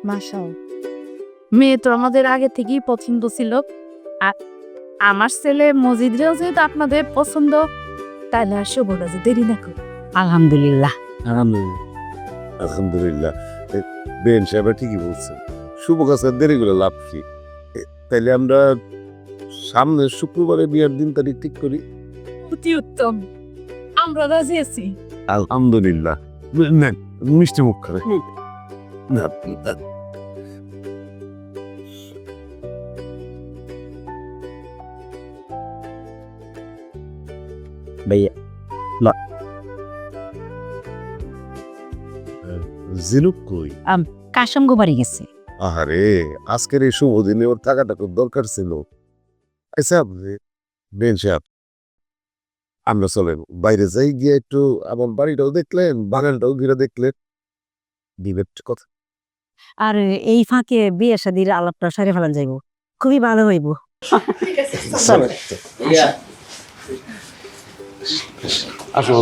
মাশাআল্লাহ, মেয়ে তো আমাদের আগে থেকেই পছন্দ ছিল। আর আমার ছেলে মজিদরেও যেহেতু আপনাদের পছন্দ, তাহলে আর শুভরা যে দেরি না করো। আলহামদুলিল্লাহ। আলহামদুলিল্লাহ আলহামদুলিল্লাহ। বেন সাহেব ঠিকই বলছেন, শুভ কাজের দেরি করে লাভ কি? তাইলে আমরা সামনের শুক্রবারে বিয়ার দিন তারিখ ঠিক করি। অতি উত্তম, আমরা রাজি আছি। আলহামদুলিল্লাহ। নেন মিষ্টি মুখ করে না। ভাইয়া জিনুক কই? কাশম গোবারি গেছে। আহারে, আজকের এই শুভ দিনে ওর টাকাটা খুব দরকার ছিল। আচ্ছা বেন সাহেব, আমরা চলেন বাইরে যাই, গিয়ে একটু আমার বাড়িটাও দেখলেন, বাগানটাও ঘিরে দেখলেন, দিবের কথা। আর এই ফাঁকে বিয়ে শাদির আলাপটা সারে ফেলান যাইব, খুবই ভালো হইব। চলো। আসো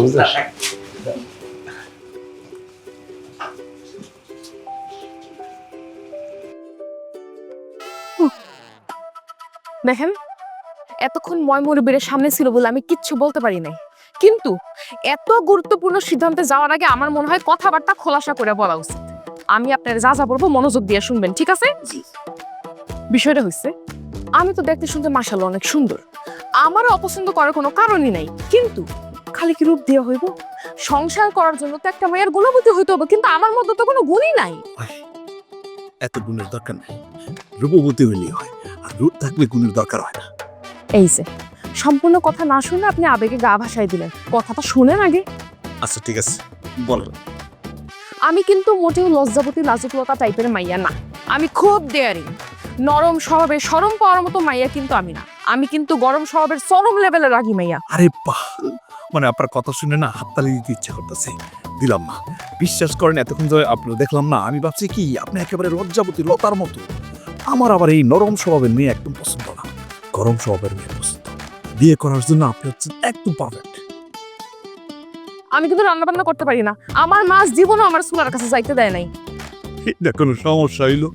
দেখেন, এতক্ষণ ময়মুরবিরের সামনে ছিল বলে আমি কিচ্ছু বলতে পারি নাই, কিন্তু এত গুরুত্বপূর্ণ সিদ্ধান্তে যাওয়ার আগে আমার মনে হয় কথাবার্তা খোলাসা করে বলা উচিত। আমি আপনার যা যা বলবো মনোযোগ দিয়ে শুনবেন, ঠিক আছে? বিষয়টা হচ্ছে, আমি তো দেখতে শুনতে মাশাআল্লাহ অনেক সুন্দর, আমারও অপছন্দ করার কোনো কারণই নাই, কিন্তু খালি কি রূপ দেওয়া হইব? সংসার করার জন্য তো একটা মেয়ের গুণবতী হইতে হবে, কিন্তু আমার মধ্যে তো কোনো গুণই নাই। এত গুণের দরকার নাই, রূপবতী হইলেই হয়, আর রূপ থাকলে গুণের দরকার হয় না। এই যে সম্পূর্ণ কথা না শুনে আপনি আবেগে গা ভাসাই দিলেন, কথাটা শুনেন আগে। আচ্ছা ঠিক আছে, বলেন। আমি কিন্তু মোটেও লজ্জাবতী লাজুকলতা টাইপের মাইয়া না, আমি খুব দেয়ারিং, নরম স্বভাবের শরম পাওয়ার মতো মাইয়া কিন্তু আমি না, আমি কিন্তু গরম স্বভাবের চরম লেভেলের রাগী মাইয়া। আরে বাহ, মানে আপনার কথা শুনে না হাততালি দিতে ইচ্ছা করতেছে, দিলাম না। বিশ্বাস করেন, এতক্ষণ ধরে আপনার দেখলাম না, আমি ভাবছি কি আপনি একেবারে লজ্জাবতী লতার মতো। আমার আবার এই নরম স্বভাবের মেয়ে একদম পছন্দ না, গরম স্বভাবের মেয়ে পছন্দ। বিয়ে করার জন্য আপনি হচ্ছেন একদম পারফেক্ট। আমি কিন্তু রান্না বান্না করতে পারি না, আমার মাছ জীবনও আমার চুলার কাছে যাইতে দেয় নাই। এটা কোনো সমস্যা হইলো?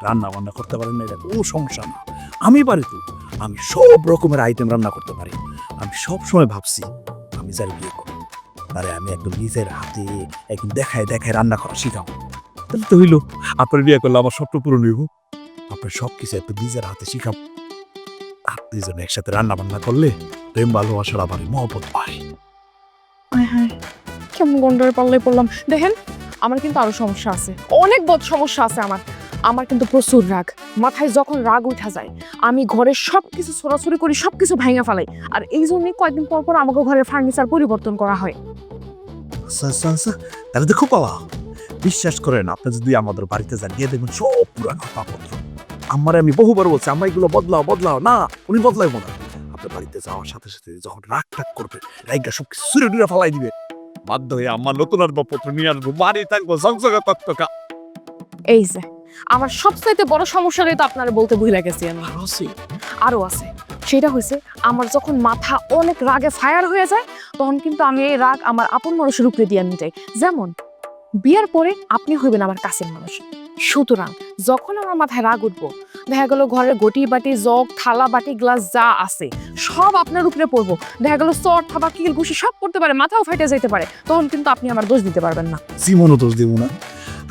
রান্না বান্না করতে পারেন না, এটা কোনো সমস্যা না। আমি পারি তো, আমি সব রকমের আইটেম রান্না করতে পারি। আমি সব সময় ভাবছি আমি যার বিয়ে করব, আরে আমি একদম নিজের হাতে একদম দেখায় দেখায় রান্না করা শিখাবো। তাহলে তো হইলো, আপনার বিয়ে করলে আমার স্বপ্ন পূরণ হইব। আপনার সব কিছু একদম নিজের হাতে শিখাবো। আপনি দুজন একসাথে রান্না বান্না করলে প্রেম ভালোবাসার আবার মহব্বত পায়। কেমন গন্ডরে পাল্লাই পড়লাম। দেখেন, আমার কিন্তু আরো সমস্যা আছে, অনেক বড় সমস্যা আছে আমার। আমার কিন্তু প্রচুর রাগ, মাথায় যখন রাগ উঠা যায় আমি ঘরের সবকিছু ছোড়াছুড়ি করি, সবকিছু ভাঙা ফেলাই। আর এই জন্যই কয়েকদিন পর পর আমাকে ঘরের ফার্নিচার পরিবর্তন করা হয়। আচ্ছা আচ্ছা আচ্ছা, তাহলে দেখো পাওয়া, বিশ্বাস করেন আপনি যদি আমাদের বাড়িতে যান, গিয়ে দেখবেন সব পুরানো কাপড়। আমারে আমি বহুবার বলছি আম্মা এগুলো বদলাও বদলাও, না উনি বদলাইব না। আপনার বাড়িতে যাওয়ার সাথে সাথে যখন রাগ টাগ করবে, রাগটা সব কিছু ছুঁড়ে টুড়ে ফালাই দিবে। বাধ্য হয়ে আমার নতুন আসবাবপত্র নিয়ে আসবো, বাড়ি থাকবো ঝকঝকা তকতকা। এই যে আমার সবচাইতে বড় সমস্যাটাই তো আপনারা বলতে ভুলে গেছি আমি। আরো আছে? আরো আছে, সেটা হয়েছে আমার যখন মাথা অনেক রাগে ফায়ার হয়ে যায়, তখন কিন্তু আমি এই রাগ আমার আপন মানুষের উপরে দিয়ে নিটাই। যেমন বিয়ার পরে আপনি হইবেন আমার কাছের মানুষ, সুতরাং যখন আমার মাথায় রাগ উঠবো, দেখা গেল ঘরের গটি বাটি জগ থালা বাটি গ্লাস যা আছে সব আপনার উপরে পড়বো, দেখা গেল চট থাবা কিল ঘুষি সব করতে পারে, মাথাও ফাইটে যেতে পারে, তখন কিন্তু আপনি আমার দোষ দিতে পারবেন না। জীবনও দোষ দিব না।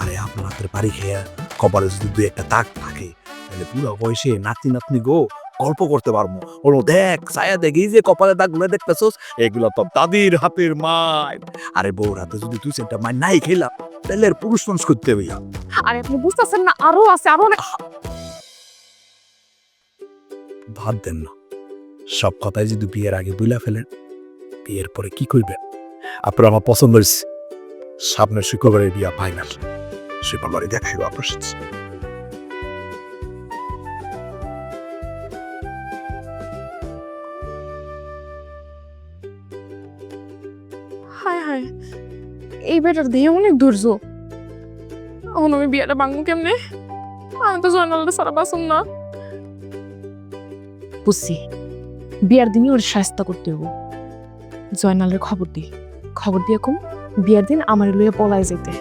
আরে আপনার হাতের বাড়ি খেয়ে কপালে যদি দুই একটা দাগ থাকে, তাহলে পুরো বয়সে নাতি নাতনি গো গল্প করতে পারবো। ওর দেখ ছায়া দেখি যে কপালে দাগগুলো দেখতেছোস, এগুলো তো দাদির হাতের মাই। আরে বউর হাতে যদি তুই সেটা মাই নাই খেলাম, তাহলে আর পুরুষ মানুষ করতে হবে। আর আপনি বুঝতেছেন না, আরো আছে, আরো অনেক। ভাত দেন না, সব কথাই যদি বিয়ের আগে বুইলা ফেলেন, বিয়ের পরে কি করবেন? আপনার আমার পছন্দ হয়েছে, সামনের শুক্রবারের বিয়া ফাইনাল, শুক্রবারে দেখাইব আপনার সাথে। হায় হায়, এই বেটার দিয়ে অনেক ধৈর্য। এখন আমি বিয়েটা ভাঙবো কেমনে? আমি তো জয়নালটা সারা বাসুন না। বুঝছি, বিয়ার দিনই ওর শাস্তা করতে হবো। জয়নালের খবর দিয়ে কম বিয়ার দিন আমার লইয়া পলায় যেতে।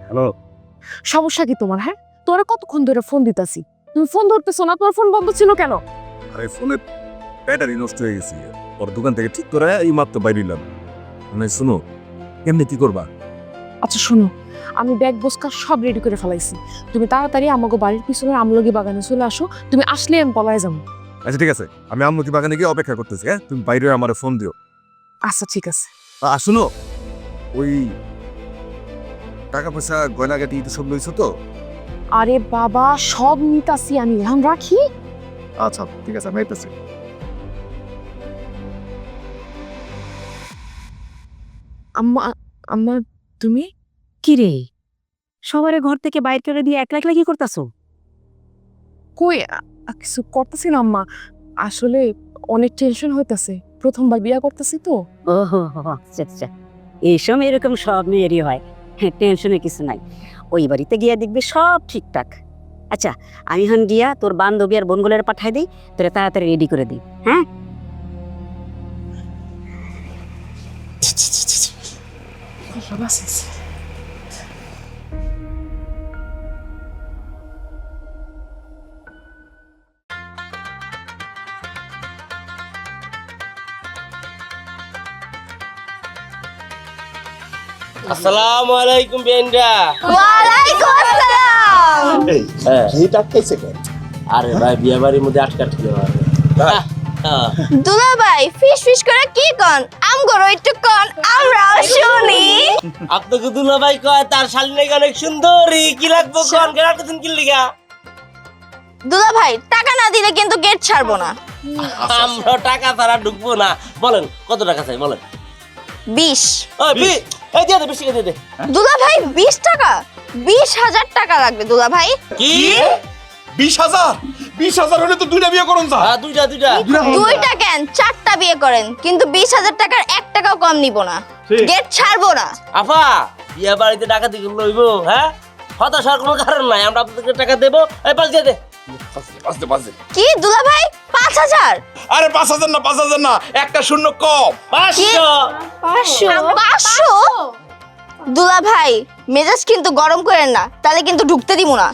হ্যালো। সমস্যা কি তোমার? হ্যাঁ, তোরা কতক্ষণ ধরে ফোন দিতাছি, তুমি ফোন ধরতেছো না, তোমার ফোন বন্ধ ছিল কেন? আরে ফোনের ব্যাটারি নষ্ট হয়ে গেছে, ওর দোকান থেকে ঠিক করে এই মাত্র বাইরে এলাম। মানে শুনো, কেমনি কি করবা? আচ্ছা শোনো, আমি ব্যাগ বস্কা সব রেডি করে ফেলাইছি, তুমি তাড়াতাড়ি আমাকে বাড়ির পিছনে আমলকি বাগানে চলে আসো, তুমি আসলে আমি পলায় যাবো। আচ্ছা ঠিক আছে, আমি আমলকি বাগানে গিয়ে অপেক্ষা করতেছি। হ্যাঁ, তুমি বাইরে আমার ফোন দিও। আচ্ছা ঠিক আছে। শুনো, ওই টাকা পয়সা গয়নাগাটি তো সব লইছো তো? আরে বাবা, সব নিতাছি আমি, এখন রাখি। আচ্ছা ঠিক আছে, আমি আইতেছি। আম্মা, আম্মা তুমি? কি রে, সবারে ঘর থেকে বাইর করে দিয়ে একলা একলা কি করতাছো? কই কিছু করতেছি না আম্মা, আসলে অনেক টেনশন হইতাছে, প্রথমবার বিয়া করতেছি তো। ও আচ্ছা আচ্ছা, এই সময় এরকম সব মেয়েরই হয়, হ্যাঁ টেনশনে কিছু নাই। ওই বাড়িতে গিয়া দেখবি সব ঠিকঠাক। আচ্ছা আমি হন গিয়া তোর বান্ধবী আর বোনগুলোর পাঠাই দিই, তোরা তাড়াতাড়ি রেডি করে দিই। হ্যাঁ আসসালামু আলাইকুম বেন্ডা। ওয়ালাইকুম আসসালাম। আরে ভাই বিয়ে বাড়ির মধ্যে আটকাটকি হয়। দুলা ভাই ফিস ফিস করে কি কন? আম গরো একটু কন, আমরাও শুনি। আপনাকে দুলা ভাই কয় তার শালী নাকি অনেক সুন্দরী, কি লাগবো কোন কেন আটকাছেন কি লিগা? দুলা ভাই টাকা না দিলে কিন্তু গেট ছাড়বো না। আমরা টাকা ছাড়া ঢুকবো না। বলেন কত টাকা চাই বলেন। 20। ওই এই দিয়ে দে, বেশি করে দিয়ে দে। দুলা ভাই 20 টাকা? 20,000 টাকা লাগবে দুলা ভাই। কি 20,000? 20,000 হলে তো দুইটা বিয়ে করুন যা। দুইটা দুইটা কেন 4টা বিয়ে করেন, কিন্তু 20,000 টাকার 1 টাকাও কম নিব না, গেট ছাড়বো না। আফা বিয়ে বাড়িতে টাকা দিয়ে লইবো? হ্যাঁ, হতাশার কোনো কারণ নাই, আমরা আপনাদেরকে টাকা দেবো। এই পাঁচ দিয়ে দে। বাজে। কি দুলা ভাই 5,000? আরে 5,000 না, 5,000 না, একটা শূন্য কম। 500। 500? দুলা ভাই মেজাজ কিন্তু গরম করেন না, তাহলে কিন্তু ঢুকতে দিব না।